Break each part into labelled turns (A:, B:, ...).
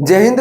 A: जय हिंद।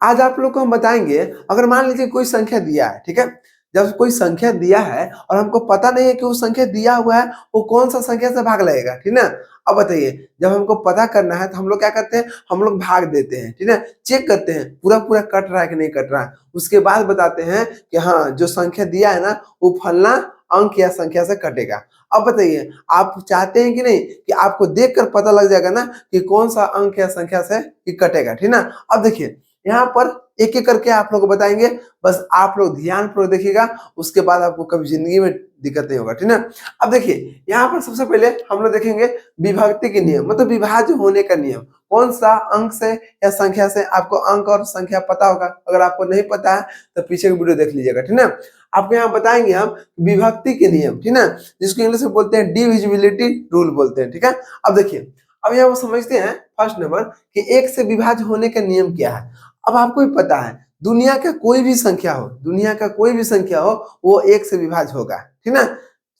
A: आज आप लोग को हम बताएंगे, अगर मान लीजिए कोई संख्या दिया है, ठीक है। जब कोई संख्या दिया है और हमको पता नहीं है कि वो संख्या दिया हुआ है वो कौन सा संख्या से भाग लगेगा, ठीक ना। अब बताइए, जब हमको पता करना है तो हम लोग क्या करते हैं, हम लोग भाग देते हैं, ठीक है। चेक करते हैं पूरा पूरा कट रहा है कि नहीं कट रहा है, उसके बाद बताते हैं कि हाँ जो संख्या दिया है ना वो फलना अंक या संख्या से कटेगा। अब बताइए, आप चाहते हैं कि नहीं कि आपको देखकर पता लग जाएगा ना कि कौन सा अंक या संख्या से कि कटेगा, ठीक ना। अब देखिए यहाँ पर एक एक करके आप लोग को बताएंगे, बस आप लोग ध्यान पूर्वक देखिएगा, उसके बाद आपको कभी जिंदगी में दिक्कत नहीं होगा, ठीक ना। अब देखिए यहाँ पर सबसे पहले हम लोग देखेंगे विभक्ति के नियम, मतलब विभाज्य होने का नियम। कौन सा अंक से या संख्या से, आपको अंक और संख्या पता होगा, अगर आपको नहीं पता है तो पीछे की वीडियो देख लीजिएगा, ठीक ना। आपको यहाँ बताएंगे हम विभक्ति के नियम, ठीक ना, जिसको इंग्लिश में बोलते हैं डिविजिबिलिटी रूल बोलते हैं, ठीक है। अब देखिए, अब यहाँ वो समझते हैं फर्स्ट नंबर कि एक से विभाज्य होने का नियम क्या है। अब आपको भी पता है दुनिया का कोई भी संख्या हो, दुनिया का कोई भी संख्या हो वो एक से विभाज्य होगा, ठीक ना।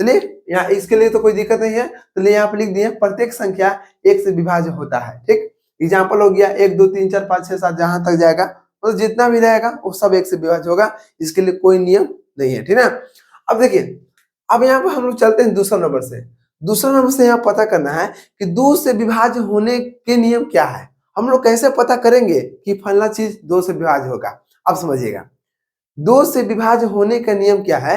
A: चलिए यहाँ इसके लिए तो कोई दिक्कत नहीं है, चलिए यहाँ पे लिख दिए प्रत्येक संख्या एक से विभाज्य होता है, ठीक। एग्जाम्पल हो गया 1 2 3 4 5 6 7 जहां तक जाएगा, तो जितना भी रहेगा वो सब एक से विभाज्य होगा, इसके लिए कोई नियम नहीं है, ठीक है। अब देखिए, अब यहाँ पर हम लोग चलते हैं दूसरा नंबर से। दूसरा नंबर से यहाँ पता करना है कि दो से विभाज्य होने के नियम क्या है। हम लोग कैसे पता करेंगे कि फलना चीज दो से विभाज्य होगा। अब समझिएगा, दो से विभाज्य होने का नियम क्या है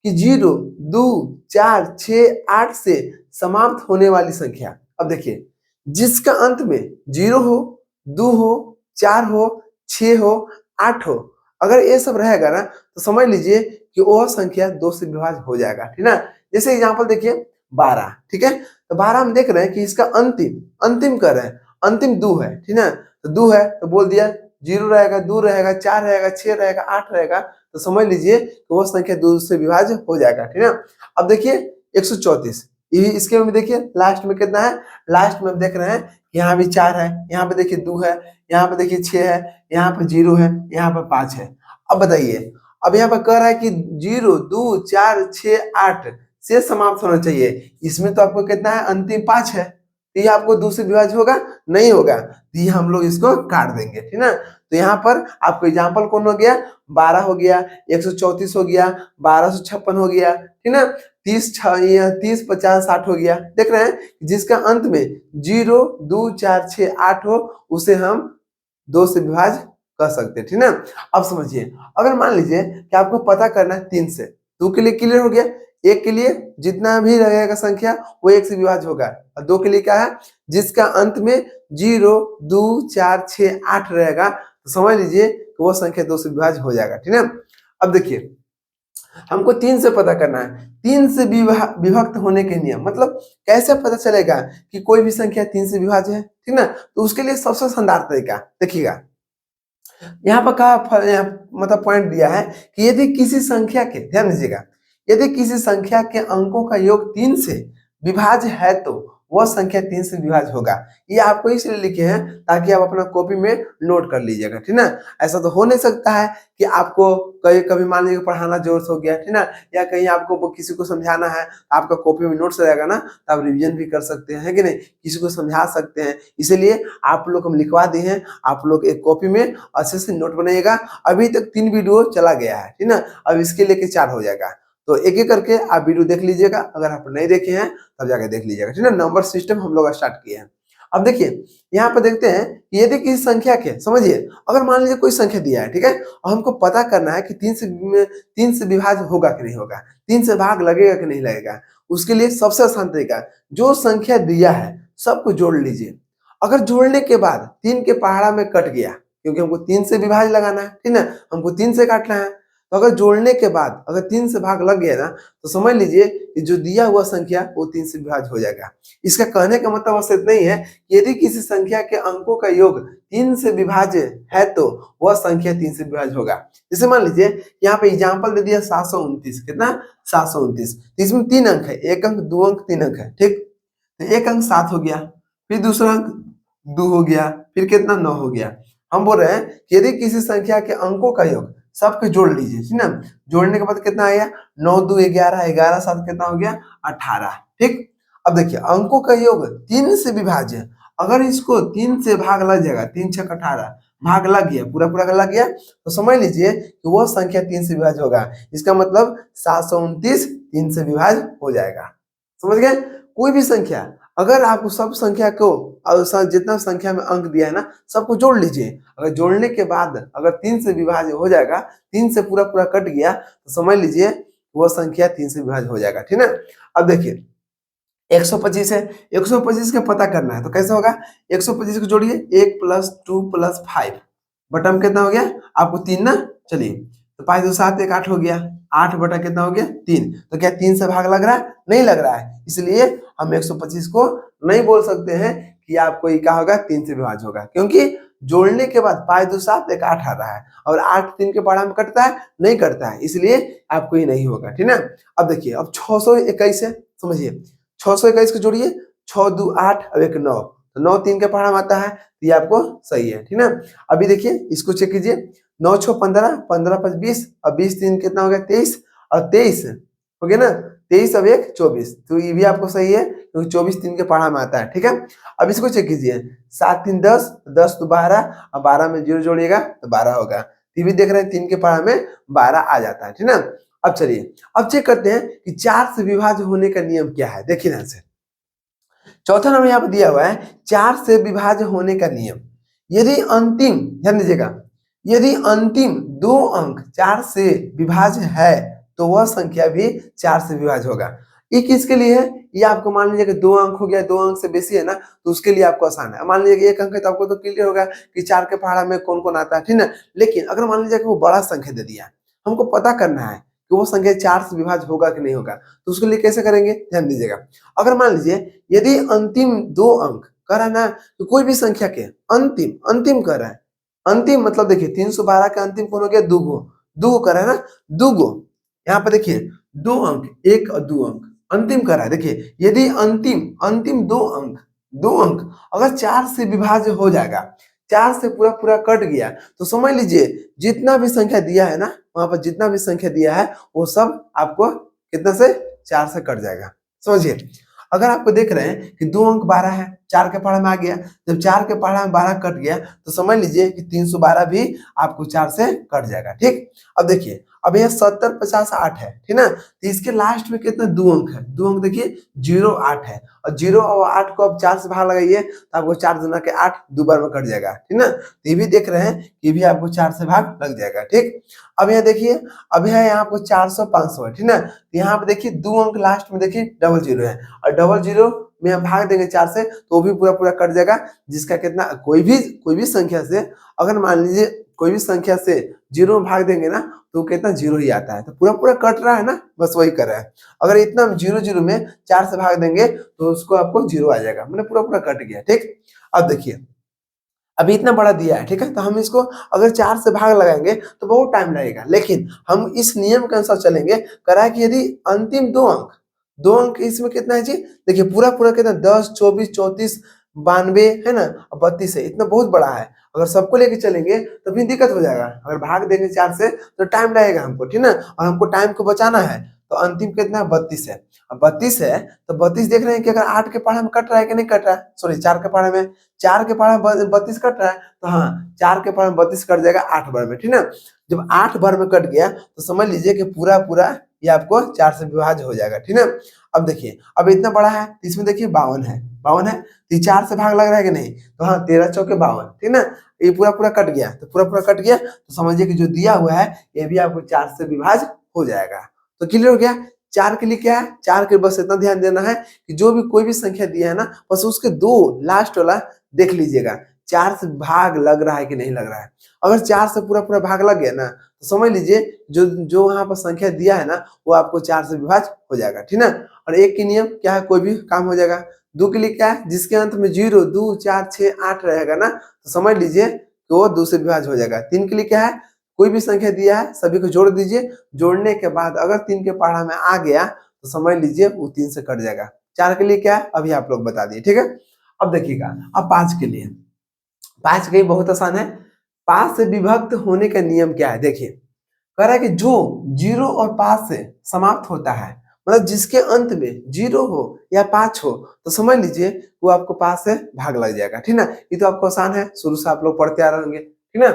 A: कि 0 2 4 6 8 से समाप्त होने वाली संख्या। अब देखिए, जिसका अंत में 0 हो, 2 हो, 4 हो, 6 हो, 8 हो, अगर ये सब रहेगा ना तो समझ लीजिए कि वह संख्या दो से विभाज्य हो जाएगा, ठीक ना। जैसे एग्जांपल देखिए 12, ठीक है। तो 12 हम देख रहे हैं कि इसका अंतिम अंतिम कर रहे हैं, अंतिम 2 है, ठीक ना। तो 2 है तो बोल दिया 0 रहेगा, 2 रहेगा, 4 रहेगा, 6 रहेगा, 8 रहेगा, तो समझ लीजिए कि वो संख्या दो से विभाज्य हो जाएगा, ठीक है। अब देखिए 134, ये इसके में देखिए लास्ट में कितना है, लास्ट में हम देख रहे हैं यहाँ भी 4 है, यहाँ पे देखिए 2 है, यहाँ पे देखिए 6 है, यहाँ पे 0 है, यहाँ पे 5 है। अब बताइए, अब यहाँ पर कह रहा है कि 0 2 4 6 8 से समाप्त होना चाहिए, इसमें तो आपको कितना है, अंतिम 5 है, तो ये आपको दो से विभाज्य होगा, नहीं होगा, तो ये हम लोग इसको काट देंगे, ठीक ना। तो यहाँ पर आपको एग्जाम्पल कौन हो गया, 12 हो गया, 134 हो गया, 1256 हो गया, ठीक ना। 30 30 50 60 हो गया। देख रहे हैं जिसका अंत में 0 2 4 6 8 हो उसे हम दो से विभाज्य कर सकते हैं, ठीक ना। अब समझिए, अगर मान लीजिए कि आपको पता करना है 3 से, 2 के लिए क्लियर हो गया, एक के लिए जितना भी रहेगा संख्या वो एक से विभाज्य होगा, और 2 के लिए क्या है, जिसका अंत में 0 2 4 6 8 रहेगा, तो समझ लीजिए कि वो संख्या दो से विभाज्य हो जाएगा, ठीक है। अब देखिए, हमको 3 से पता करना है, 3 से विभक्त होने के नियम, मतलब कैसे पता चलेगा कि कोई भी संख्या 3 से विभाज्य है, ठीक ना। तो उसके लिए सबसे शानदार तरीका देखिएगा, यहाँ पर मतलब पॉइंट दिया है कि यदि किसी संख्या के, ध्यान दीजिएगा, यदि किसी संख्या के अंकों का योग 3 से विभाज्य है तो वह संख्या 3 से विभाज्य होगा। ये आपको इसलिए लिखे हैं ताकि आप अपना कॉपी में नोट कर लीजिएगा, ठीक ना। ऐसा तो हो नहीं सकता है कि आपको कहीं कभी मान लीजिए पढ़ाना जोर से हो गया, ठीक ना, या कहीं आपको किसी को समझाना है, आपका कॉपी में नोट्स रहेगा ना तो आप रिविजन भी कर सकते हैं, है कि नहीं, किसी को समझा सकते हैं। इसीलिए आप लोग हम लिखवा दिए हैं, आप लोग एक कॉपी में अच्छे से नोट बनाइएगा। अभी तक 3 वीडियो चला गया है, ठीक ना, अब इसके लेके 4 हो जाएगा, तो एक एक करके आप वीडियो देख लीजिएगा, अगर आप नहीं देखे हैं तब जाके देख लीजिएगा, ठीक है। नंबर सिस्टम हम लोग स्टार्ट किए हैं। अब देखिए यहाँ पर देखते हैं कि यदि किसी संख्या के, समझिए, अगर मान लीजिए कोई संख्या दिया है, ठीक है, और हमको पता करना है कि 3 से विभाज्य होगा कि नहीं होगा, 3 से भाग लगेगा कि नहीं लगेगा, उसके लिए सबसे आसान तरीका, जो संख्या दिया है सबको जोड़ लीजिए। अगर जोड़ने के बाद 3 के पहाड़ा में कट गया, क्योंकि हमको 3 से विभाज्य लगाना है, ठीक ना, हमको 3 से काटना है, तो अगर जोड़ने के बाद अगर 3 से भाग लग गया ना तो समझ लीजिए कि जो दिया हुआ संख्या वो 3 से विभाज्य हो जाएगा। इसका कहने का मतलब बस इतना ही है कि यदि किसी संख्या के अंकों का योग 3 से विभाज्य है तो वह संख्या 3 से विभाज्य होगा। जैसे मान लीजिए यहाँ पे एग्जाम्पल दे दिया 729, कितना, 729, इसमें 3 अंक है, 1 अंक 2 अंक 3 अंक है, ठीक। तो 1 अंक 7 हो गया, फिर दूसरा अंक 2 हो गया, फिर कितना, 9 हो गया। हम बोल रहे हैं कि यदि किसी संख्या के अंकों का योग सबके जोड़ लीजिए, ठीक ना, जोड़ने के बाद कितना आया, 9 2 11, 11 7 कितना हो गया, 18, ठीक। अब देखिए अंकों का योग 3 से विभाज्य, अगर इसको 3 से भाग लग जाएगा, 3 6 18, भाग लग गया, पूरा पूरा लग गया, तो समझ लीजिए कि वो संख्या 3 से विभाज्य होगा। इसका मतलब 729 3 से विभाज्य हो जाएगा। समझ गए? कोई भी संख्या, अगर आपको सब संख्या को और जितना संख्या में अंक दिया है ना, सबको जोड़ लीजिए। अगर जोड़ने के बाद अगर 3 से विभाज्य हो जाएगा, 3 से पूरा पूरा कट गया, तो समझ लीजिए वो संख्या 3 से विभाज्य हो जाएगा। ठीक है? अब देखिए 125 है, 125 का पता करना है तो कैसे होगा? 125 को जोड़िए, 1 + 2 + 5 बटा में कितना हो गया? आपको 3 ना, चलिए तो 5 2 7 1 8 हो गया, 8 बटा कितना हो गया? 3। तो क्या 3 से भाग लग रहा है? नहीं लग रहा है, इसलिए हम 125 को नहीं बोल सकते हैं कि आपको ये क्या होगा? 3 से विभाज्य होगा, क्योंकि जोड़ने के बाद 5 2 7 1 8 आ रहा है और 8 3 के पहाड़ा में कटता है? नहीं कटता है, इसलिए आपको ये नहीं होगा। ठीक है? अब देखिए, अब 621 है, समझिए 621 को जोड़िए, 6 2 8 और 1 9, तो 9 3 के पहाड़ा में आता है, तो ये आपको सही है। ठीक है? अभी देखिए इसको चेक कीजिए, 9 6 15, 15 5 20 और 20 3 कितना हो गया? 23 और 23 हो गया ना, 23 अब 1 24, तो ये भी आपको सही है क्योंकि 24 3 के पहाड़ा में आता है। ठीक है? अब इसको चेक कीजिए, 7 3 10, 10 तो 12 और 12 में 0 जोड़िएगा तो 12 होगा। ये भी देख रहे हैं 3 के पहाड़ा में 12 आ जाता है। ठीक है? अब चलिए अब चेक करते हैं कि 4 से विभाज्य होने का नियम क्या है। देखिए ध्यान से, चौथा नंबर यहाँ पे दिया हुआ है 4 से विभाज्य होने का नियम। यदि अंतिम, ध्यान दीजिएगा, यदि अंतिम 2 अंक 4 से विभाज्य है तो वह संख्या भी 4 से विभाज्य होगा। ये किसके लिए है? ये आपको मान लीजिए कि 2 अंक हो गया, 2 अंक से बेसी है ना, तो उसके लिए आपको आसान है। मान लीजिए कि 1 अंक है तो आपको तो क्लियर होगा कि 4 के पहाड़ा में कौन कौन आता है। ठीक है? लेकिन अगर मान लीजिए कि वो बड़ा संख्या दे दिया, हमको पता करना है कि वो संख्या 4 से विभाज्य होगा कि नहीं होगा, तो उसके लिए कैसे करेंगे? ध्यान दीजिएगा, अगर मान लीजिए यदि अंतिम 2 अंक कह रहा है ना, तो कोई भी संख्या के अंतिम अंतिम कह रहा है, अंतिम मतलब देखिए 312 का अंतिम कौन हो गया? दुगो, दुगो कह रहा है ना, दुगो, यहाँ पर देखिए 2 अंक, 1 और 2 अंक अंतिम कर रहा है। देखिए यदि अंतिम अंतिम 2 अंक अगर 4 से विभाज्य हो जाएगा, 4 से पूरा पूरा कट गया, तो समझ लीजिए जितना भी संख्या दिया है ना, वहां पर जितना भी संख्या दिया है वो सब आपको कितना से? 4 से कट जाएगा। समझिए, अगर आपको देख रहे हैं कि 2 अंक 12 है, 4 के पहाड़ा में आ गया, जब 4 के पहाड़ा में 12 कट गया तो समझ लीजिए कि 312 भी आपको 4 से कट जाएगा। ठीक? अब देखिए, अब यह 70 50 8 है, ठीक ना, तो इसके लास्ट में कितना? 2 अंक है, 2 अंक देखिए 0 8 है, और 0 और 8 को अब 4 से भाग लगाइए तो आपको 4 दूना के 8 दो बार में कट जाएगा। ठीक ना, तो ये भी देख रहे हैं कि भी आपको 4 से भाग लग जाएगा। ठीक? अब यहाँ देखिए, अब है यहाँ आपको 400 500 है, ठीक ना, तो यहाँ पे देखिए 2 अंक लास्ट में देखिए डबल 0 है, और डबल 0 में हम भाग देंगे 4 से तो वो भी पूरा पूरा कट जाएगा, जिसका कितना? कोई भी संख्या से अगर मान लीजिए कोई भी संख्या से 0 में भाग देंगे ना तो कितना? 0 ही आता है, तो पूरा पूरा कट रहा है ना, बस वही कर रहा है। अगर इतना 0 0 में 4 से भाग देंगे तो उसको आपको 0 आ जाएगा, मतलब पूरा पूरा कट गया। ठीक? अब देखिए अभी इतना बड़ा दिया है, ठीक है, तो हम इसको अगर 4 से भाग लगाएंगे तो बहुत टाइम लगेगा, लेकिन हम इस नियम के अनुसार चलेंगे। करा है कि यदि अंतिम 2 अंक इसमें कितना है जी? देखिए पूरा पूरा कितना? 10 24 34 92 है ना, और 32 है, इतना बहुत बड़ा है। अगर सबको लेके चलेंगे तो फिर दिक्कत हो जाएगा, अगर भाग देंगे 4 से तो टाइम लगेगा हमको, ठीक ना, और हमको टाइम को बचाना है, तो अंतिम कितना? 32 है। अब 32 है तो 32 देख रहे हैं कि अगर 8 के पहाड़ा में कट रहा है कि नहीं कट रहा है, सॉरी 4 के पहाड़ा में, 4 के पहाड़ा में 32 कट रहा है, तो हाँ 4 के पहाड़ा में 32 कट जाएगा 8 बार में, ठीक ना। जब 8 बार में कट गया तो समझ लीजिए कि पूरा पूरा ये आपको 4 से विभाज्य हो जाएगा, ठीक ना। अब देखिए अब इतना बड़ा है, इसमें देखिए 52 है, 52 है तो ये 4 से भाग लग रहा है कि नहीं, तो हाँ 13 चौके 52, ठीक ना, ये पूरा पूरा कट गया, तो पूरा पूरा कट गया तो समझिए कि जो दिया हुआ है ये भी आपको 4 से विभाज्य हो जाएगा। तो क्लियर हो गया। 4 के लिए क्या है? 4 के बस इतना ध्यान देना है कि जो भी कोई भी संख्या दिया है ना, बस उसके 2 लास्ट वाला देख लीजिएगा, 4 से भाग लग रहा है कि नहीं लग रहा है। अगर 4 से पूरा पूरा भाग लग गया ना तो समझ लीजिए जो जो वहां पर संख्या दिया है ना वो आपको 4 से विभाज्य हो जाएगा, ठीक ना। और 1 के नियम क्या है? कोई भी काम हो जाएगा। 2 के लिए क्या है? जिसके अंत में 0 2 4 6 8 रहेगा ना, तो समझ लीजिए कि वो 2 से विभाज्य हो जाएगा। 3 के लिए क्या है? कोई भी संख्या दिया है सभी को जोड़ दीजिए, जोड़ने के बाद अगर 3 के पहाड़ा में आ गया तो समझ लीजिए वो 3 से कट जाएगा। 4 के लिए क्या है? अभी आप लोग बता दिए, ठीक है। अब देखिएगा, अब 5 के लिए, 5 के लिए बहुत आसान है। 5 से विभक्त होने का नियम क्या है? देखिए कह रहा है कि जो 0 और 5 से समाप्त होता है, मतलब जिसके अंत में 0 हो या 5 हो, तो समझ लीजिए वो आपको 5 से भाग लग जाएगा, ठीक ना। ये तो आपको आसान है, शुरू से आप लोग पढ़ते आ रहे होंगे, ठीक ना।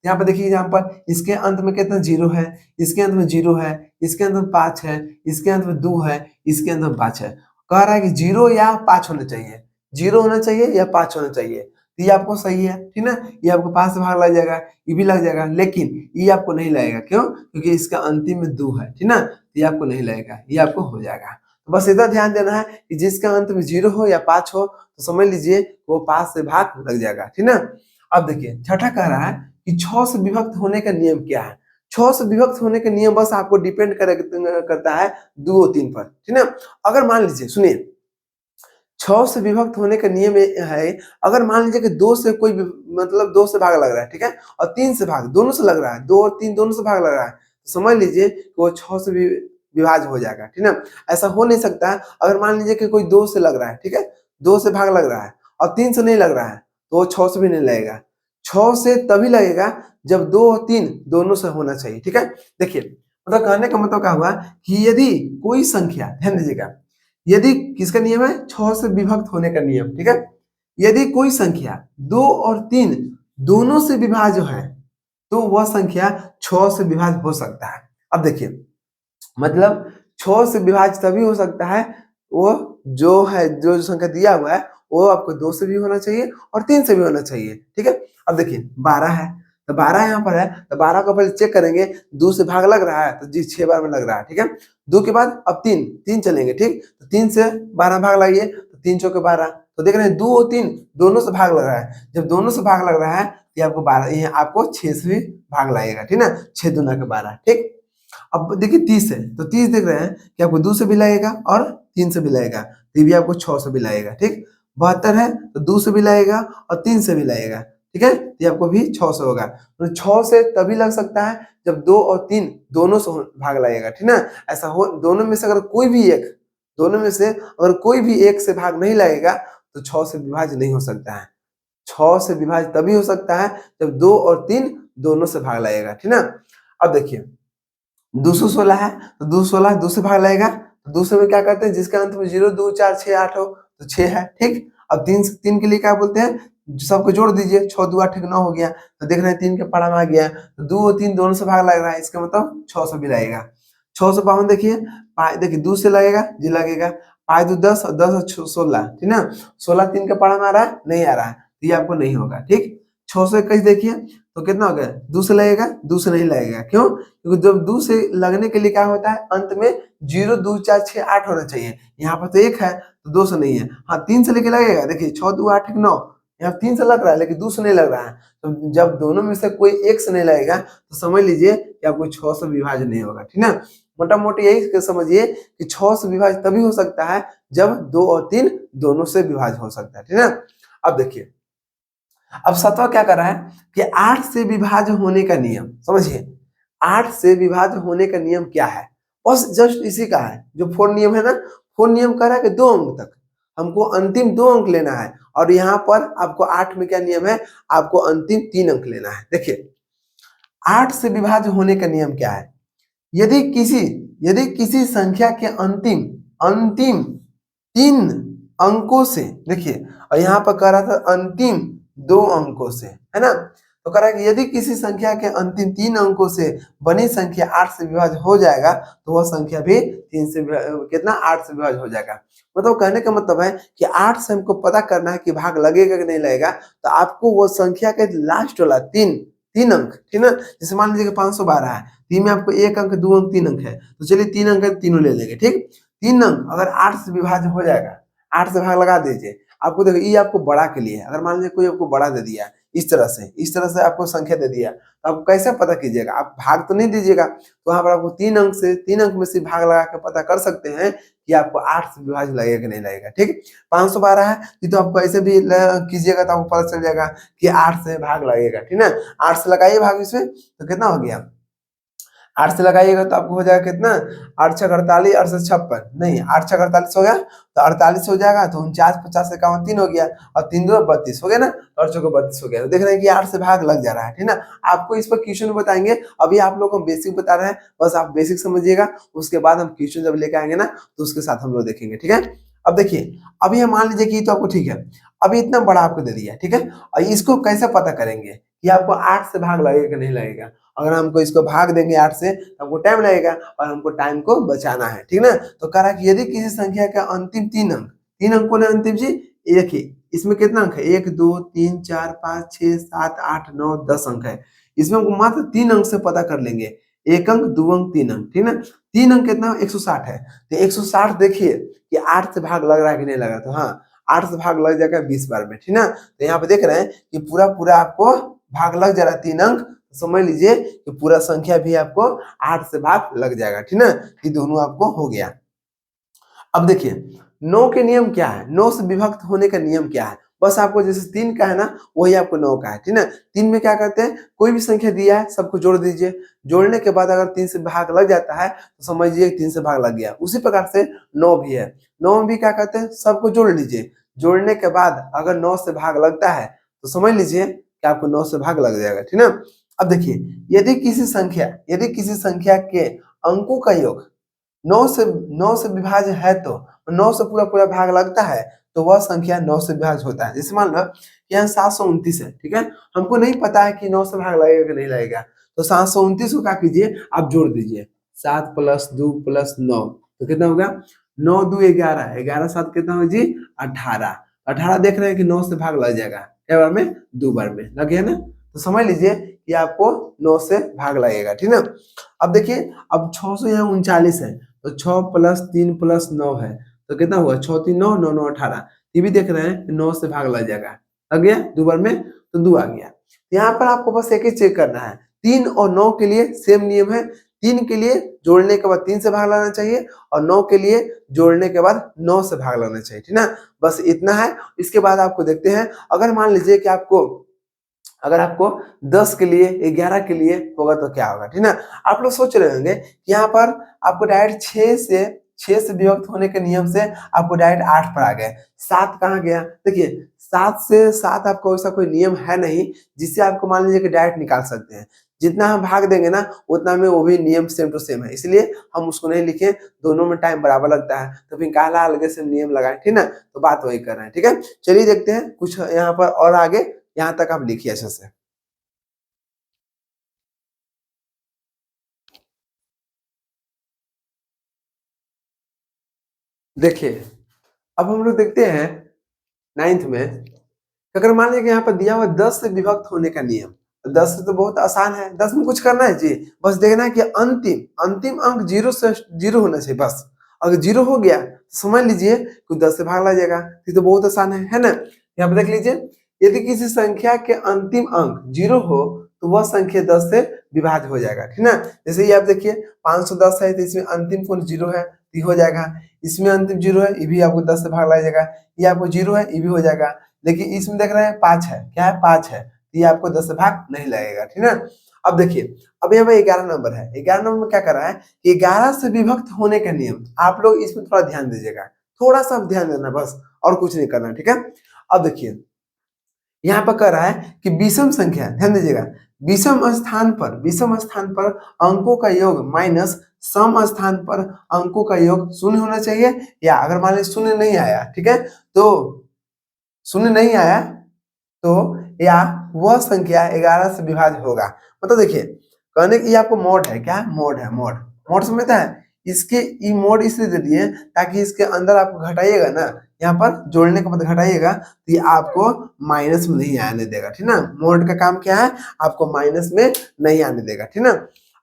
A: यहाँ पे देखिए एग्जाम्पल, इसके अंत में कितना 0 है, इसके अंत में 0 है, इसके अंत में 5 है, इसके अंत में 2 है, इसके अंत में 5 है। कह रहा है कि 0 या 5 होना चाहिए, 0 होना चाहिए या 5 होना चाहिए। तो ये आपको सही है, ठीक ना। ये आपको 5 से भाग लग जाएगा, ये भी लग जाएगा, लेकिन ये आपको नहीं लगेगा। क्यों? क्योंकि इसका अंतिम में 2 है, ठीक ना। ये आपको नहीं लगेगा, ये आपको हो जाएगा। तो बस इतना ध्यान देना है कि जिसका अंत में 0 हो या 5 हो तो समझ लीजिए वो 5 से भाग लग जाएगा, ठीक ना। अब देखिए छठा कह रहा है कि 6 से विभक्त होने का नियम क्या है। 6 से विभक्त होने का नियम बस आपको डिपेंड करता है 2 और 3 पर, ठीक ना। अगर मान लीजिए, सुनिए, 6 से विभक्त होने का नियम ये है, अगर मान लीजिए कि 2 से कोई मतलब 2 से भाग लग रहा है, ठीक है, और 3 से भाग दोनों से लग रहा है, 2 और 3 दोनों से भाग लग रहा है, तो समझ लीजिए कि वो 6 से विभाज्य हो जाएगा, ठीक ना। ऐसा हो नहीं सकता है। अगर मान लीजिए कि कोई 2 से लग रहा है, ठीक है, 2 से भाग लग रहा है और 3 से नहीं लग रहा है, तो वो 6 से भी नहीं लगेगा। 6 से तभी लगेगा जब 2 और 3 दोनों से होना चाहिए, ठीक है। देखिए मतलब कहने का मतलब क्या हुआ कि यदि कोई संख्या, ध्यान दीजिएगा, यदि किसका नियम है, 6 से विभक्त होने का नियम, ठीक है। यदि कोई संख्या 2 और 3 दोनों से विभाज्य है तो वह संख्या 6 से विभाज्य हो सकता है। अब देखिए मतलब 6 से विभाज्य तभी हो सकता है वो जो है, जो संख्या दिया हुआ है वो आपको 2 से भी होना चाहिए और 3 से भी होना चाहिए, ठीक है। अब देखिए 12 है, तो 12 यहाँ पर है, तो 12 को पहले चेक करेंगे, 2 से भाग लग रहा है तो जी 6 बार में लग रहा है, ठीक है। 2 के बाद अब 3 चलेंगे, ठीक, तो 3 से 12 भाग लगाइए, तो 3 चौके 12, तो देख रहे हैं 2 और 3 दोनों से भाग लग रहा है। जब दोनों से भाग लग रहा है तो आपको 12, ये आपको 6 से भी भाग लगेगा, ठीक ना, 6 दूना के 12, ठीक। अब देखिए 30 है, तो 30 देख रहे हैं कि आपको 2 से भी लगेगा और 3 से भी लगेगा, तो ये भी आपको 6 से भी लगेगा, ठीक। 72 है, तो 2 से भी लगेगा और 3 से भी लगेगा, ठीक है, तो ये आपको भी 6 से होगा। तो 6 से तभी लग सकता है जब 2 और 3 दोनों से भाग लगेगा, ठीक ना। ऐसा हो, दोनों में से अगर कोई भी एक, दोनों में से अगर कोई भी एक से भाग नहीं लगेगा तो 6 से विभाज्य नहीं हो सकता है। 6 से विभाज्य तभी हो सकता है जब 2 और 3 दोनों से भाग लगेगा, ठीक ना। अब देखिए 216 है, तो 216 2 से भाग लगेगा, तो 2 से में क्या करते हैं, जिसका अंत में 0 2 4 6 8 हो तो 6 है, ठीक। अब 3 के लिए क्या बोलते हैं, सबको जोड़ दीजिए, 6 2 8 9 हो गया, तो देख रहे हैं 3 के पारा में आ गया, तो 2 और 3 दोनों से भाग लग रहा है, इसका मतलब 6 से भी लगेगा। 6 से 52 देखिए, देखिए 2 से लगेगा जी, लगेगा, पाई 2 10 और 10 और 16, ठीक ना, 16 3 के पारा में आ रहा है, नहीं आ रहा है, तो ये आपको नहीं होगा, ठीक। 6 से 21 देखिए, तो कितना हो गया, 2 से लगेगा, 2 से नहीं लगेगा, क्यों? क्योंकि जब 2 से लगने के लिए क्या होता है, अंत में 0 2 4 6 8 होना चाहिए, यहाँ पर तो 1 है तो 2 से नहीं है। हाँ 3 से लेके लगेगा, देखिए 6 2 8 9, यहाँ 3 से लग रहा है लेकिन 2 से नहीं लग रहा है, तो जब दोनों में से कोई एक से नहीं लगेगा तो समझ लीजिए कि आपको 6 से विभाजन नहीं होगा, ठीक ना। मोटा मोटी यही समझिए कि 6 से विभाजन तभी हो सकता है जब 2 और 3 दोनों से विभाजन हो सकता है, ठीक ना। अब देखिए, अब 7वां क्या कर रहा है कि 8 से विभाज्य होने का नियम, समझिए 8 से विभाज्य होने का नियम क्या है, बस जस्ट इसी का है, जो 4 नियम है ना, 4 नियम कह रहा है कि 2 अंक तक हमको अंतिम 2 अंक लेना है, और यहाँ पर आपको 8 में क्या नियम है, आपको अंतिम 3 अंक लेना है। देखिए 8 से विभाज्य होने का नियम क्या है, यदि किसी किसी संख्या के अंतिम अंतिम 3 अंकों से, देखिए, और यहाँ पर कह रहा था अंतिम 2 अंकों से, है ना, तो कह रहा है कि यदि किसी संख्या के अंतिम 3 अंकों से बनी संख्या 8 से विभाज्य हो जाएगा तो वह संख्या भी 3 से कितना 8 से विभाज्य हो जाएगा। मतलब कहने का मतलब है कि 8 से हमको पता करना है कि भाग लगेगा कि नहीं लगेगा, तो आपको वो संख्या के लास्ट वाला 3 अंक, ठीक ना, जैसे मान लीजिए कि 512 है, 3 में आपको 1 अंक 2 अंक 3 अंक है, तो चलिए 3 अंक है, तीनों ले लेंगे, ठीक। 3 अंक अगर 8 से विभाज्य हो जाएगा, 8 से भाग लगा दीजिए, आपको देखो ये आपको बड़ा के लिए है, अगर मान लीजिए कोई आपको बड़ा दे दिया इस तरह से आपको संख्या दे दिया, तो आप कैसे पता कीजिएगा, आप भाग तो नहीं दीजिएगा, तो वहां पर आपको 3 अंक में से भाग लगा के पता कर सकते हैं कि आपको 8 से विभाज्य लगेगा कि नहीं लगेगा, ठीक। 512 है, ये तो आपको ऐसे भी कीजिएगा तो आपको पता चल जाएगा कि 8 से भाग लगेगा, ठीक ना। 8 से लगाइए भाग इसमें, तो कितना हो गया, 8 से लगाइएगा तो आपको हो जाएगा कितना, 8 छक 48, 8 से 56, नहीं 8 छक 48 हो गया, तो 48 हो जाएगा, तो 49 50 51 3 हो गया, और 3 2 32 हो गया ना, और चौको 32 हो गया, तो देख रहे हैं कि 8 से भाग लग जा रहा है, ठीक ना। आपको इस पर क्वेश्चन बताएंगे, अभी आप लोग को बेसिक बता रहे हैं, बस आप बेसिक समझिएगा, उसके बाद हम क्वेश्चन जब लेके आएंगे ना तो उसके साथ हम लोग देखेंगे, ठीक है। अब देखिए, अभी हम मान लीजिए कि तो आपको ठीक है, अभी इतना बड़ा आपको दे दिया, ठीक है, और इसको कैसे पता करेंगे, कि आपको 8 से भाग लगेगा कि नहीं लगेगा। अगर हमको इसको भाग देंगे 8 से तो हमको टाइम लगेगा और हमको टाइम को बचाना है, ठीक ना। तो कह रहा है कि यदि किसी संख्या का अंतिम 3 अंक कौन है अंतिम जी, एक ही। इसमें कितना अंक है, 1 2 3 4 5 6 7 8 9 10 अंक है। इसमें हमको मात्र 3 अंक से पता कर लेंगे, 1 अंक 2 अंक 3 अंक, ठीक ना। 3 अंक कितना 160 है, तो 160 देखिए कि 8 से भाग लग रहा है कि नहीं लग रहा, तो हाँ 8 से भाग लग जाएगा 20 बार में, ठीक ना। तो यहाँ पे देख रहे हैं कि पूरा पूरा आपको भाग लग जा रहा है 3 अंक, समझ लीजिए कि पूरा संख्या भी आपको 8 से भाग लग जाएगा, ठीक ना। ये दोनों आपको हो गया। अब देखिए 9 के नियम क्या है, 9 से विभक्त होने का नियम क्या है। बस आपको जैसे 3 का है ना वही आपको 9 का है, ठीक ना। 3 में क्या करते हैं, कोई भी संख्या दिया है सबको जोड़ दीजिए, जोड़ने के बाद अगर 3 से भाग लग जाता है तो समझिए 3 से भाग लग गया। उसी प्रकार से 9 भी है, 9 में भी क्या करते हैं, सबको जोड़ लीजिए, जोड़ने के बाद अगर 9 से भाग लगता है तो समझ लीजिए कि आपको 9 से भाग लग जाएगा, ठीक ना। अब देखिए यदि किसी संख्या के अंकों का योग 9 से विभाज्य है, तो 9 से पूरा पूरा भाग लगता है तो वह संख्या 9 से विभाज्य होता है। जैसे मान लो यहाँ 729 है, ठीक है, हमको नहीं पता है कि 9 से भाग लगेगा कि नहीं लगेगा, तो 729 को क्या कीजिए आप जोड़ दीजिए, 7 + 2 + 9 तो कितना होगा, 9 2 11, 11 7 कितना हो जी 18, 18 देख रहे हैं कि 9 से भाग लग जाएगा, क्या बार में 2 बार में लग गया ना। तो समझ लीजिए कि आपको 9 से भाग लगेगा, ठीक ना। अब देखिए अब 600 यहाँ 39 है, तो 6 + 3 + 9 है, तो कितना हुआ 6 3 9 9 9 18, ये भी देख रहे हैं 9 से भाग लग जाएगा, लग गया 2 बार में, तो 2 आ गया। यहाँ पर आपको बस एक ही चेक करना है, 3 और 9 के लिए सेम नियम है, 3 के लिए जोड़ने के बाद 3 से भाग लगना चाहिए और 9 के लिए जोड़ने के बाद 9 से भाग लगना चाहिए, ठीक ना। बस इतना है। इसके बाद आपको देखते हैं, अगर मान लीजिए कि अगर आपको 10 के लिए 11 के लिए होगा तो क्या होगा, ठीक ना। आप लोग सोच रहे होंगे कि यहाँ पर आपको डायरेक्ट 6 से विभक्त होने के नियम से आपको डायरेक्ट 8 पर आ गए, 7 कहाँ गया। देखिए 7 से 7 आपको ऐसा कोई नियम है नहीं जिससे आपको मान लीजिए कि डायरेक्ट निकाल सकते हैं। जितना हम भाग देंगे ना उतना में वो भी नियम सेम टू सेम है, इसलिए हम उसको नहीं लिखे, दोनों में टाइम बराबर लगता है, तो फिर काला अलग से नियम लगाए, ठीक ना। तो बात वही कर रहे हैं, ठीक है। चलिए देखते हैं कुछ यहाँ पर और आगे, यहाँ तक आप लिखिए अच्छे से। देखिए अब हम लोग देखते हैं 9th में, अगर मान लीजिए कि यहाँ पर दिया हुआ 10 से विभक्त होने का नियम, 10 से तो बहुत आसान है, 10 में कुछ करना है जी, बस देखना है कि अंतिम अंतिम अंक 0 से 0 होना चाहिए बस। अगर 0 हो गया तो समझ लीजिए कि 10 से भाग लग जाएगा, ये तो बहुत आसान है ना। यहाँ पे देख लीजिए, यदि किसी संख्या के अंतिम अंक 0 हो तो वह संख्या 10 से विभाज्य हो जाएगा, ठीक ना। जैसे ये आप देखिए 510 है तो इसमें अंतिम कोण 0 है, तो ये हो जाएगा। इसमें अंतिम 0 है, ये भी आपको 10 से भाग लग जाएगा। ये आपको 0 है, ये भी हो जाएगा। लेकिन इसमें देख रहे हैं 5 है, क्या है 5 है, तो ये आपको 10 से भाग नहीं लगेगा, ठीक है। अब देखिए अब यहाँ पे 11 नंबर है, 11 नंबर में क्या कर रहा है कि 11 से विभक्त होने का नियम, आप लोग इसमें थोड़ा ध्यान दीजिएगा, थोड़ा सा ध्यान देना बस, और कुछ नहीं करना, ठीक है। अब देखिए यहाँ पर कह रहा है कि विषम संख्या, ध्यान दीजिएगा, विषम स्थान पर अंकों का योग माइनस सम स्थान पर अंकों का योग शून्य होना चाहिए, या अगर मान लीजिए शून्य नहीं आया, ठीक है, तो शून्य नहीं आया तो या वह संख्या 11 से विभाज्य होगा। मतलब देखिए कहने की आपको मोड है, क्या मोड है, मोड मोड समझता है, इसके ई मोड इसलिए दे दिए ताकि इसके अंदर आपको घटाइएगा ना, यहाँ पर जोड़ने के बाद घटाइएगा तो ये आपको माइनस में नहीं आने देगा, ठीक ना। मोड का काम क्या है, आपको माइनस में नहीं आने देगा, ठीक ना।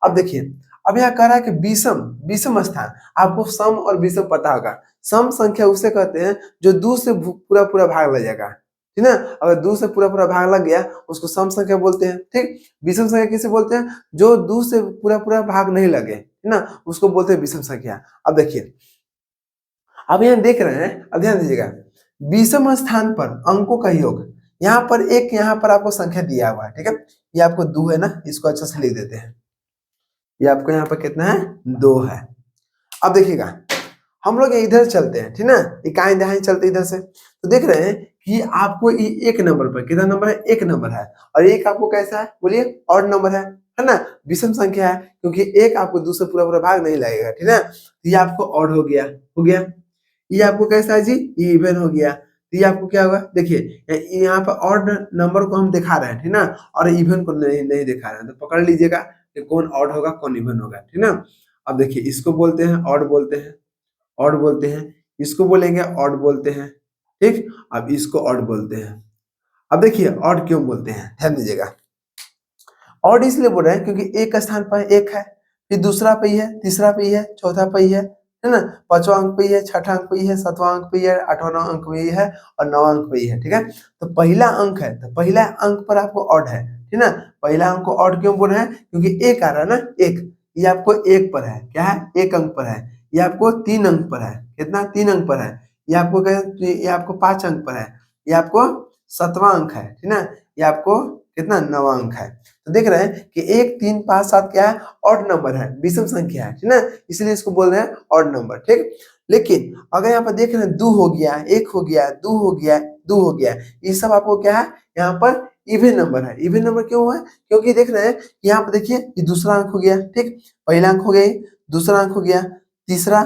A: अब देखिए अब यहाँ कह रहा है कि विषम विषम स्थान, आपको सम और विषम पता होगा। सम संख्या उसे कहते हैं जो 2 से पूरा पूरा भाग लग जाएगा, ठीक ना। अगर 2 से पूरा पूरा भाग लग गया उसको सम संख्या बोलते हैं, ठीक। विषम संख्या किसे बोलते हैं, जो 2 से पूरा पूरा भाग नहीं लगे, ठीक ना, उसको बोलते हैं विषम संख्या। अब देखिए अब यहाँ देख रहे हैं, अब ध्यान दीजिएगा, विषम स्थान पर अंकों का योग, यहाँ पर एक यहाँ पर आपको संख्या दिया हुआ है, ठीक है, ये आपको 2 है ना, इसको अच्छा से लिख देते हैं। ये आपको यहाँ पर कितना है, 2 है। अब देखिएगा हम लोग इधर चलते हैं, ठीक ना, इकाई दहाई चलते इधर से, तो देख रहे हैं कि आपको ये एक नंबर पर कितना नंबर है, एक नंबर है, और एक आपको कैसा है बोलिए, ऑड नंबर है ना, विषम संख्या है, क्योंकि एक आपको 2 से पूरा पूरा भाग नहीं लगेगा, ठीक है, तो ये आपको ऑड हो गया, ये आपको कैसा है जी, ये इवन हो गया, तो ये आपको क्या होगा, देखिए यहाँ पर ऑड नंबर को हम दिखा रहे हैं, ठीक ना, और इवन को नहीं नहीं दिखा रहे हैं, तो पकड़ लीजिएगा कि कौन ऑड होगा कौन इवन होगा, ठीक ना। अब देखिए इसको बोलते हैं ऑड बोलते हैं, ऑड बोलते हैं, इसको बोलेंगे ऑड बोलते हैं, ठीक। अब इसको ऑड बोलते हैं। अब देखिए ऑड क्यों बोलते हैं, ध्यान दीजिएगा। ऑड इसलिए बोल रहे हैं क्योंकि एक स्थान पर एक है, फिर दूसरा पे ही है, तीसरा पे ही है, चौथा पे ही है ना, पांचवा अंक पे ही है, छठा अंक पे ही है, सातवां अंक पे ही है, आठवां अंक पे ही है और नौवां अंक पे ही है, ठीक है। तो पहला अंक है, तो पहला अंक पर आपको ऑड है, ठीक ना। पहला अंक को ऑड क्यों बोल रहे हैं, क्योंकि एक आ रहा है ना, एक, ये आपको एक पर है, क्या है, एक अंक पर है। ये आपको 3 अंक पर है, कितना, 3 अंक पर है। ये आपको क्या है, ये आपको 5 अंक पर है। ये आपको 7वां अंक है, ठीक ना। ये आपको कितना, 9वां अंक है। तो देख रहे हैं कि 1 3 5 7 क्या है, ऑड नंबर है, विषम संख्या है, ठीक ना, इसलिए इसको बोल रहे हैं ऑड नंबर, ठीक। लेकिन अगर यहाँ पर देख रहे हैं 2 हो गया, 1 हो गया, 2 हो गया, 2 हो गया, ये सब आपको क्या है, यहाँ पर इवन नंबर है। इवन नंबर क्यों हुआ है, क्योंकि देख रहे हैं यहाँ पर देखिए ये दूसरा अंक हो गया, ठीक, पहला अंक हो गया, दूसरा अंक हो गया, तीसरा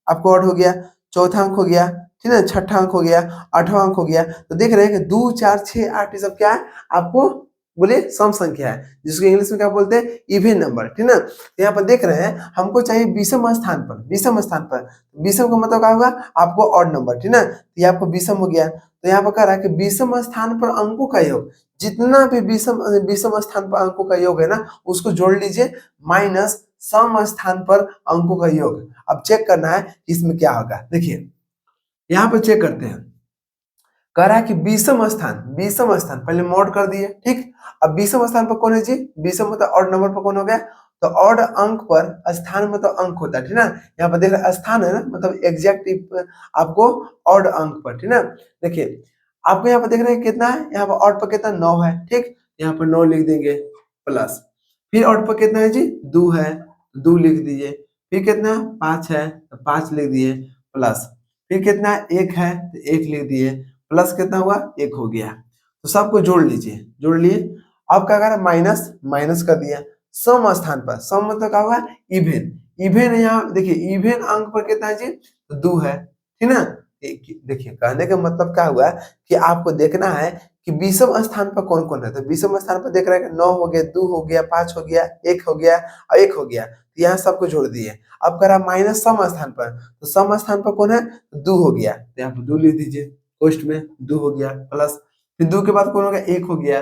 A: आपको ऑड हो गया, चौथा अंक हो गया, ठीक है, छठा अंक हो गया, 8वां अंक हो गया। तो देख रहे हैं कि 2 4 6 8 ये सब क्या है, आपको बोले सम संख्या है, जिसको इंग्लिश में क्या बोलते हैं, इवन नंबर, ठीक ना। तो यहाँ पर देख रहे हैं हमको चाहिए विषम स्थान पर, विषम स्थान पर, विषम का मतलब क्या होगा, आपको ऑड नंबर, ठीक ना। तो ये आपको विषम हो गया। तो यहाँ पर कह रहा है कि विषम स्थान पर अंकों का योग, जितना भी विषम विषम स्थान पर अंकों का योग है ना, उसको जोड़ लीजिए माइनस सम स्थान पर अंकों का योग। अब चेक करना है इसमें क्या होगा, देखिए यहाँ पर चेक करते हैं। कह रहा है कि विषम स्थान, विषम स्थान पहले मॉड कर दिए, ठीक। अब विषम स्थान पर कौन है जी, विषम मतलब ऑड नंबर पर कौन हो गया, तो ऑड अंक पर स्थान मतलब अंक होता है, ठीक ना। यहाँ पर देख रहे स्थान है ना, मतलब एग्जैक्ट आपको ऑड अंक पर, ठीक ना। देखिए आपको यहाँ पर देख रहे हैं कितना है, यहाँ पर ऑड पर कितना, 9 है, ठीक। यहाँ पर 9 लिख देंगे प्लस, फिर ऑड पर कितना है जी, 2 है, 2 लिख दीजिए, फिर कितना 5 है, तो 5 लिख दिए प्लस, फिर कितना 1 है, तो 1 लिख दिए प्लस, कितना हुआ, 1 हो गया। तो सबको जोड़ लीजिए, जोड़ लिए। अब क्या करें, माइनस, माइनस कर दिया सम स्थान पर, सम मतलब क्या हुआ, इवन, इवन यहाँ देखिए इवन अंक पर कितना है जी, तो 2 है, ठीक ना। देखिए कहने का मतलब क्या हुआ कि आपको देखना है कि विषम स्थान पर कौन कौन है। तो विषम स्थान पर देख रहे हैं 9 हो गया, 2 हो गया, 5 हो गया, 1 हो गया और 1 हो गया, तो यहाँ सबको जोड़ दिए। अब कह रहा माइनस सम स्थान पर, तो सम स्थान पर कौन है, 2 हो गया, तो यहाँ पर 2 लिख दीजिए, पोस्ट में 2 हो गया प्लस, फिर 2 के बाद कौन हो गया, 1 हो गया,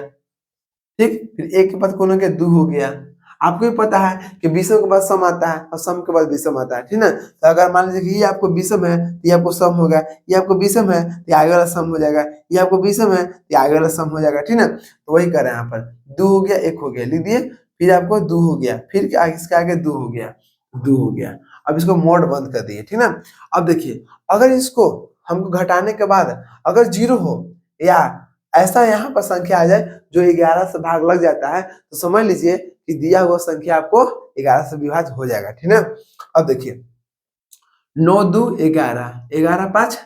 A: ठीक, फिर 1 के बाद कौन हो गया, 2 हो गया। आपको भी पता है कि विषम के बाद सम आता है और सम के बाद विषम आता है, ठीक ना। तो अगर मान लीजिए कि ये आपको विषम है तो ये आपको सम होगा, ये आपको विषम है तो ये आगे वाला सम हो जाएगा, ये आपको विषम है तो ये आगे वाला सम हो जाएगा, ठीक ना। तो वही कर रहे हैं यहाँ पर, 2 हो गया, 1 हो गया, लिख दिए, फिर आपको 2 हो गया, फिर इसके आगे 2 हो गया, 2 हो गया। अब इसको मोड बंद कर दिए, ठीक ना। अब देखिए अगर इसको हमको घटाने के बाद अगर 0 हो या ऐसा यहाँ पर संख्या आ जाए जो 11 से भाग लग जाता है, तो समझ लीजिए कि दिया हुआ संख्या आपको 11 से विभाज्य हो जाएगा, ठीक ना। अब देखिए 9 2 11, 11 5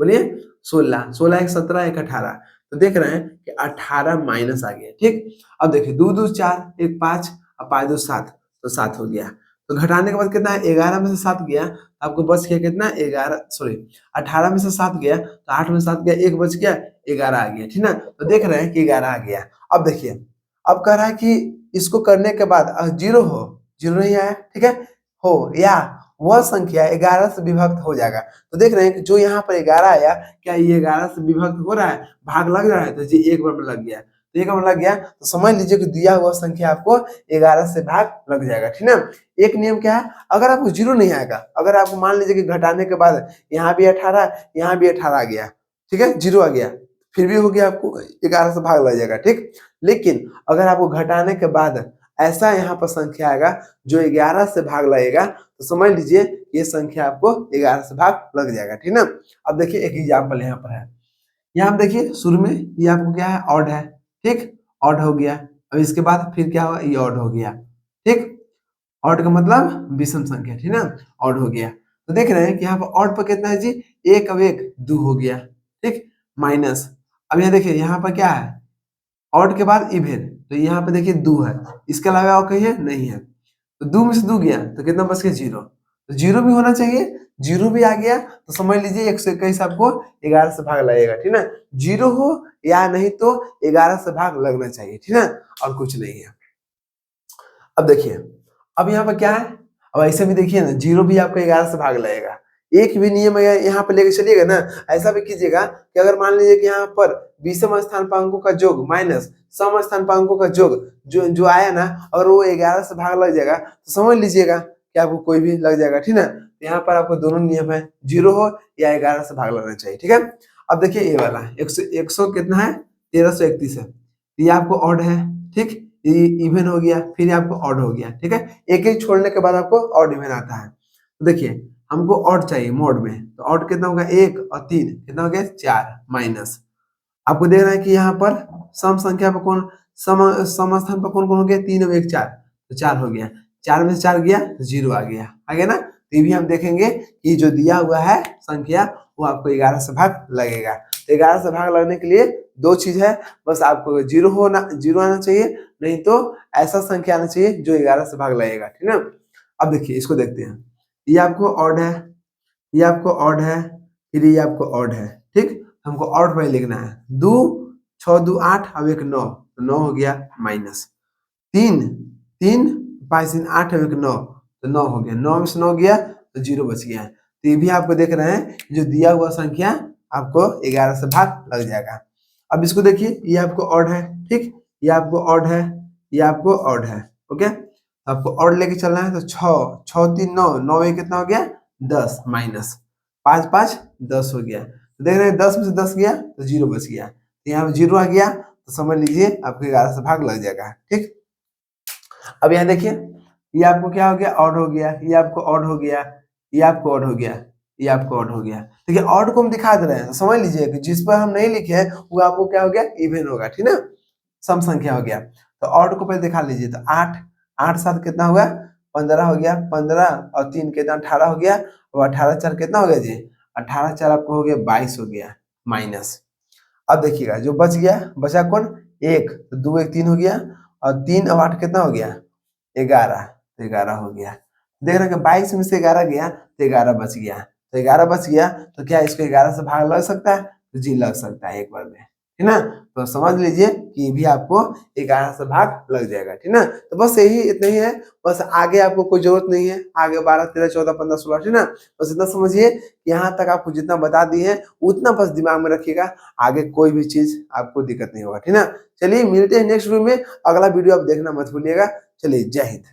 A: बोलिए 16, 16 1 17, 1 18, तो देख रहे हैं कि 18 माइनस आ गया, ठीक। अब देखिए 2 2 4, 1 5 और 5 2 7, तो 7 हो गया। तो घटाने के बाद कितना है, 11 में से 7 गया, आपको बच गया कितना, 11 सॉरी 18 में से 7 गया, तो 8 में 7 गया, 1 बच गया, 11 आ गया, ठीक ना। तो देख रहे हैं कि 11 आ गया। अब देखिए अब कह रहा है कि इसको करने के बाद 0 हो, 0 नहीं आया, ठीक है, हो या वह संख्या 11 से विभक्त हो जाएगा। तो देख रहे हैं कि जो यहाँ पर 11 आया, क्या ये 11 से विभक्त हो रहा है, भाग लग रहा है, तो जी एक बार में लग गया, तो एक बार में लग गया, तो समझ लीजिए कि दिया हुआ संख्या आपको 11 से भाग लग जाएगा, ठीक ना। एक नियम क्या है, अगर आपको 0 नहीं आएगा, अगर आपको मान लीजिए कि घटाने के बाद यहाँ भी 18, यहाँ भी 18 आ गया, ठीक है, 0 आ गया, फिर भी हो गया, आपको 11 से भाग लग जाएगा, ठीक। लेकिन अगर आपको घटाने के बाद ऐसा यहाँ पर संख्या आएगा जो 11 से भाग लगेगा, तो समझ लीजिए ये संख्या आपको 11 से भाग लग जाएगा, ठीक ना। अब देखिए एक एग्जाम्पल यहाँ पर है, यहाँ पर देखिए शुरू में ये आपको क्या है, ऑड है, ठीक, ऑड हो गया। अब इसके बाद फिर क्या हुआ, ये ऑड हो गया, ठीक, ऑड का मतलब विषम संख्या, ठीक ना, ऑड हो गया। तो देख रहे हैं कि यहाँ पर ऑड पर कितना है जी, 1 अब 1 2 हो गया, ठीक, माइनस, अब यहाँ देखिए यहाँ पर क्या है, ऑड के बाद इवन, तो यहाँ पे देखिए 2 है, इसके अलावा और कहीं है नहीं है, तो 2 में से 2 गया तो कितना बच गया, 0, तो 0 भी होना चाहिए जीरो भी आ गया तो समझ लीजिए 121 आपको 11 से भाग लगेगा, ठीक ना। जीरो हो या नहीं तो 11 से भाग लगना चाहिए, ठीक ना, और कुछ नहीं है। अब देखिए, अब यहाँ पर क्या है, अब ऐसे भी देखिए ना, जीरो भी आपको 11 से भाग लगेगा। एक भी नियम यहाँ पे लेके चलिएगा ना, ऐसा भी कीजिएगा कि अगर मान लीजिए कि यहाँ पर 20वें स्थान पर अंकों का योग माइनस 100वें स्थान पर अंकों का योग जो जो आया ना, और वो 11 से भाग लग जाएगा तो समझ लीजिएगा कि आपको कोई भी लग जाएगा, ठीक ना। यहाँ पर आपको दोनों नियम है, जीरो हो या 11 से भाग लगना चाहिए, ठीक है। अब देखिए ये वाला 100 कितना है, 1331 है, ये आपको ऑड है, ठीक, ये इवन हो गया, फिर आपको ऑड हो गया, ठीक है। एक एक छोड़ने के बाद आपको ऑड इवन आता है। तो देखिए हमको ऑड चाहिए मोड में, तो ऑड कितना होगा, 1 और 3 कितना हो गया, 4 माइनस। आपको देख रहा है कि यहाँ पर सम संख्या पर कौन सम स्थान पर कौन कौन हो गया, 3 और 1 4, तो 4 हो गया, 4 में से 4 गया तो 0 आ गया ना। तो ये भी हम देखेंगे कि जो दिया हुआ है संख्या वो आपको 11 से भाग लगेगा। तो 11 से भाग लगने के लिए दो चीज है, बस आपको जीरो आना चाहिए, नहीं तो ऐसा संख्या आना चाहिए जो 11 से भाग लगेगा, ठीक ना। अब देखिए इसको देखते हैं, ये आपको ऑड है, ये आपको ऑड है, फिर ये आपको ऑड है, ठीक। हमको ऑड में लिखना है, 2 6 2 8 अब एक 9, तो 9 हो गया माइनस, 3 3 5 3 8 अब एक 9, तो 9 हो गया, 9 में से 9 गया तो 0 बच गया है। तो ये भी आपको देख रहे हैं जो दिया हुआ संख्या आपको 11 से भाग लग जाएगा। अब इसको देखिए, ये आपको ऑड है, ठीक, ये आपको ऑड है, ये आपको ऑड है, ओके। आपको ऑड लेके चलना है, तो 6 6 3 9 9 में कितना हो गया, 10 माइनस 5 5 10 हो गया। तो देख रहे हैं 10 में से 10 गया तो 0 बच गया, तो यहाँ 0 आ गया, तो समझ लीजिए आपको 11 से भाग लग जाएगा, ठीक। अब यहाँ देखिए, ये आपको क्या हो गया, ऑड हो गया, ये आपको ऑड हो गया, ये आपको ऑड हो गया, ये आपको ऑड हो गया। देखिए ऑड को हम दिखा दे रहे हैं, तो समझ लीजिए कि जिस पर हम नहीं लिखे हैं वो आपको क्या हो गया, इवन होगा, ठीक ना, सम संख्या हो गया। तो ऑड को पहले दिखा लीजिए, तो 8 8 7 कितना हुआ, 15 हो गया, 15 और 3 कितना 18 हो गया, और 18 4 कितना हो गया जी, 18 4 आपको हो गया 22 हो गया माइनस। अब देखिएगा जो बच गया, बचा कौन, 1, तो 2 1 3 हो गया, और 3 और 8 कितना हो गया, 11, तो 11 हो गया। देख रहे हैं कि 22 में से 11 गया तो 11 बच गया, तो 11 बच गया, तो क्या इसको 11 से भाग लग सकता है, तो जी लग सकता है एक बार में, ठीक ना। तो समझ लीजिए कि ये भी आपको 11 से भाग लग जाएगा, ठीक ना। तो बस यही इतना ही है, बस आगे आपको कोई जरूरत नहीं है, आगे 12 13 14 15 16, ठीक ना। बस इतना समझिए कि यहाँ तक आपको जितना बता दिए हैं उतना बस दिमाग में रखिएगा, आगे कोई भी चीज आपको दिक्कत नहीं होगा, ठीक ना। चलिए मिलते हैं नेक्स्ट वीडियो में, अगला वीडियो आप देखना मत भूलिएगा। चलिए जय हिंद।